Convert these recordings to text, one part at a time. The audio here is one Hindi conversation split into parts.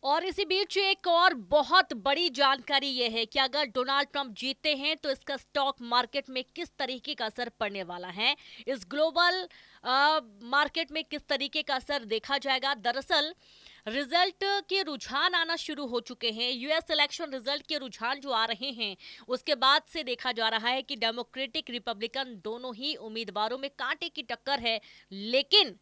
और इसी बीच एक और बहुत बड़ी जानकारी ये है कि अगर डोनाल्ड ट्रंप जीतते हैं तो इसका स्टॉक मार्केट में किस तरीके का असर पड़ने वाला है। इस ग्लोबल मार्केट में किस तरीके का असर देखा जाएगा। दरअसल रिजल्ट के रुझान आना शुरू हो चुके हैं। यूएस इलेक्शन रिजल्ट के रुझान जो आ रहे हैं उसके बाद से देखा जा रहा है कि डेमोक्रेटिक रिपब्लिकन दोनों ही उम्मीदवारों में कांटे की टक्कर है। लेकिन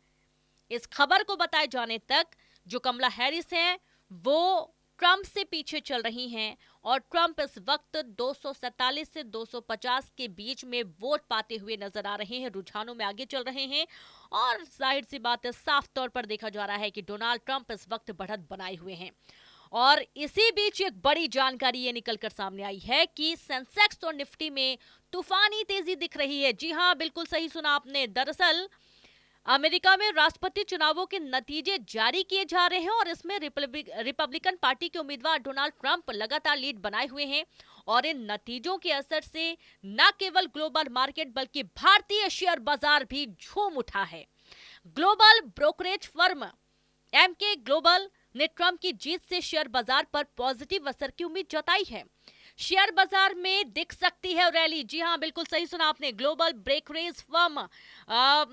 इस खबर को बताए जाने तक जो कमला हैरिस हैं वो ट्रंप से पीछे चल रही हैं और ट्रंप इस वक्त 247 से 250 के बीच में वोट पाते हुए नजर आ रहे हैं, रुझानों में आगे चल रहे हैं। और जाहिर सी बात है, साफ तौर पर देखा जा रहा है कि डोनाल्ड ट्रंप इस वक्त बढ़त बनाए हुए हैं। और इसी बीच एक बड़ी जानकारी ये निकलकर सामने आई है कि सेंसेक्स और निफ्टी में तूफानी तेजी दिख रही है। जी हां, बिल्कुल सही सुना आपने। दरअसल अमेरिका में राष्ट्रपति चुनावों के नतीजे जारी किए जा रहे हैं और इसमें रिपब्लिकन पार्टी के उम्मीदवार डोनाल्ड ट्रंप लगातार लीड बनाए हुए हैं। और इन नतीजों के असर से न केवल ग्लोबल मार्केट बल्कि भारतीय शेयर बाजार भी झूम उठा है। Global brokerage firm Emkay global ने ट्रंप की जीत से शेयर बाजार पर पॉजिटिव असर की उम्मीद जताई है। शेयर बाजार में दिख सकती है रैली। जी हां, बिल्कुल सही सुना आपने। ग्लोबल ब्रोकरेज फर्म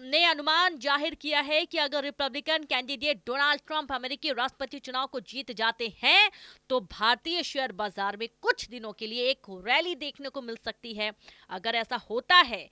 ने अनुमान जाहिर किया है कि अगर रिपब्लिकन कैंडिडेट डोनाल्ड ट्रंप अमेरिकी राष्ट्रपति चुनाव को जीत जाते हैं तो भारतीय शेयर बाजार में कुछ दिनों के लिए एक रैली देखने को मिल सकती है। अगर ऐसा होता है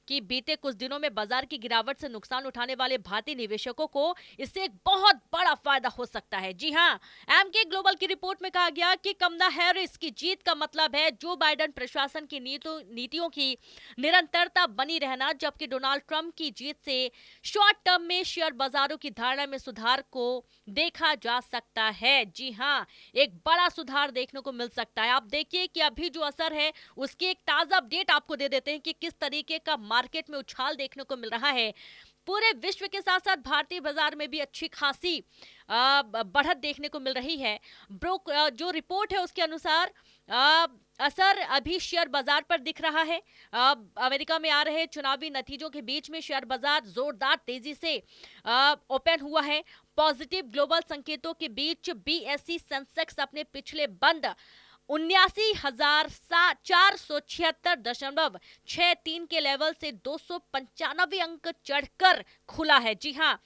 कि बीते कुछ दिनों में बाजार की गिरावट से नुकसान उठाने वाले भारतीय निवेशकों को इससे एक बहुत बड़ा फायदा हो सकता है। जी हां, एमके ग्लोबल की रिपोर्ट में कहा गया कि कमला हैरिस की जीत का मतलब है जो बाइडेन प्रशासन की नीतियों की निरंतरता बनी रहना, जबकि डोनाल्ड ट्रंप की जीत से शॉर्ट टर्म में शेयर बाजारों की धारणा में सुधार को देखा जा सकता है। जी हां, एक बड़ा सुधार देखने को मिल सकता है। आप देखिए कि अभी जो असर है उसकी एक ताजा अपडेट आपको दे देते हैं कि किस तरीके का मार्केट में उछाल देखने को मिल रहा है। पूरे विश्व के साथ साथ भारतीय बाजार में भी अच्छी खासी बढ़त देखने को मिल रही है। जो रिपोर्ट है उसके अनुसार असर अभी शेयर बाजार पर दिख रहा है। अमेरिका में आ रहे चुनावी नतीजों के बीच में शेयर बाजार जोरदार तेजी से ओपन हुआ है। पॉजिटिव ग्लोबल संकेतों के बीच बीएसई सेंसेक्स अपने पिछले बंद 79,476.63 के लेवल से 295 अंक चढ़कर खुला है। जी हां,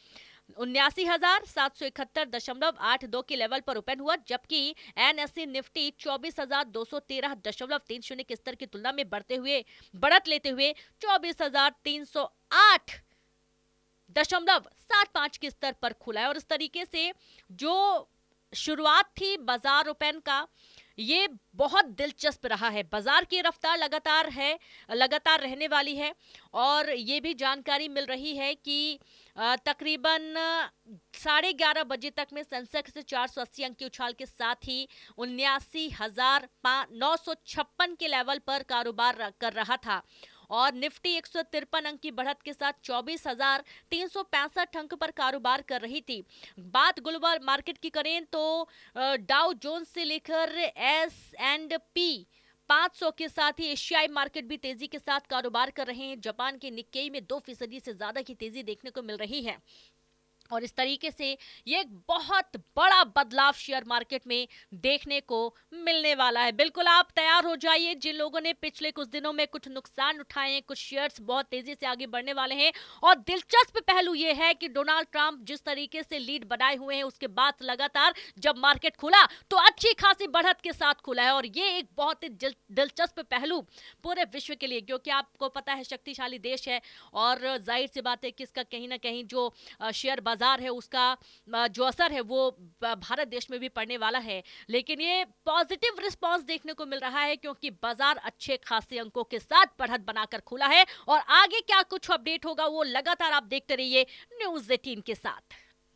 79,771.82 के लेवल पर ओपन हुआ, जबकि एनएसई निफ्टी 24,213.30 के स्तर की तुलना में बढ़त लेते हुए 24,308.75 के स्तर पर खुला है। और इस तरीके से जो शुरुआत थी बाजार ओपन का, ये बहुत दिलचस्प रहा है। बाजार की रफ्तार लगातार रहने वाली है। और ये भी जानकारी मिल रही है कि तकरीबन 11:30 बजे तक में सेंसेक्स 480 अंक की उछाल के साथ ही 79,956 के लेवल पर कारोबार कर रहा था। और निफ्टी 153 अंक की बढ़त के साथ 24,365 अंक पर कारोबार कर रही थी। बात ग्लोबल मार्केट की करें तो डाउ जोन्स से लेकर S&P 500 के साथ ही एशियाई मार्केट भी तेजी के साथ कारोबार कर रहे हैं। जापान के निक्केई में 2% से ज्यादा की तेजी देखने को मिल रही है। और इस तरीके से ये एक बहुत बड़ा बदलाव शेयर मार्केट में देखने को मिलने वाला है। बिल्कुल आप तैयार हो जाइए। जिन लोगों ने पिछले कुछ दिनों में कुछ नुकसान उठाए हैं, कुछ शेयर्स बहुत तेजी से आगे बढ़ने वाले हैं। और दिलचस्प पहलू ये है कि डोनाल्ड ट्रंप जिस तरीके से लीड बनाए हुए हैं, उसके बाद लगातार जब मार्केट खुला तो अच्छी खासी बढ़त के साथ खुला है। और ये एक बहुत ही दिलचस्प पहलू पूरे विश्व के लिए, क्योंकि आपको पता है शक्तिशाली देश है और जाहिर सी बात है कि इसका कहीं ना कहीं जो शेयर बाजार है उसका जो असर है वो भारत देश में भी पड़ने वाला है। लेकिन ये पॉजिटिव रिस्पांस देखने को मिल रहा है क्योंकि बाजार अच्छे खासे अंकों के साथ बढ़त बनाकर खुला है। और आगे क्या कुछ अपडेट होगा वो लगातार आप देखते रहिए न्यूज़ 18 के साथ।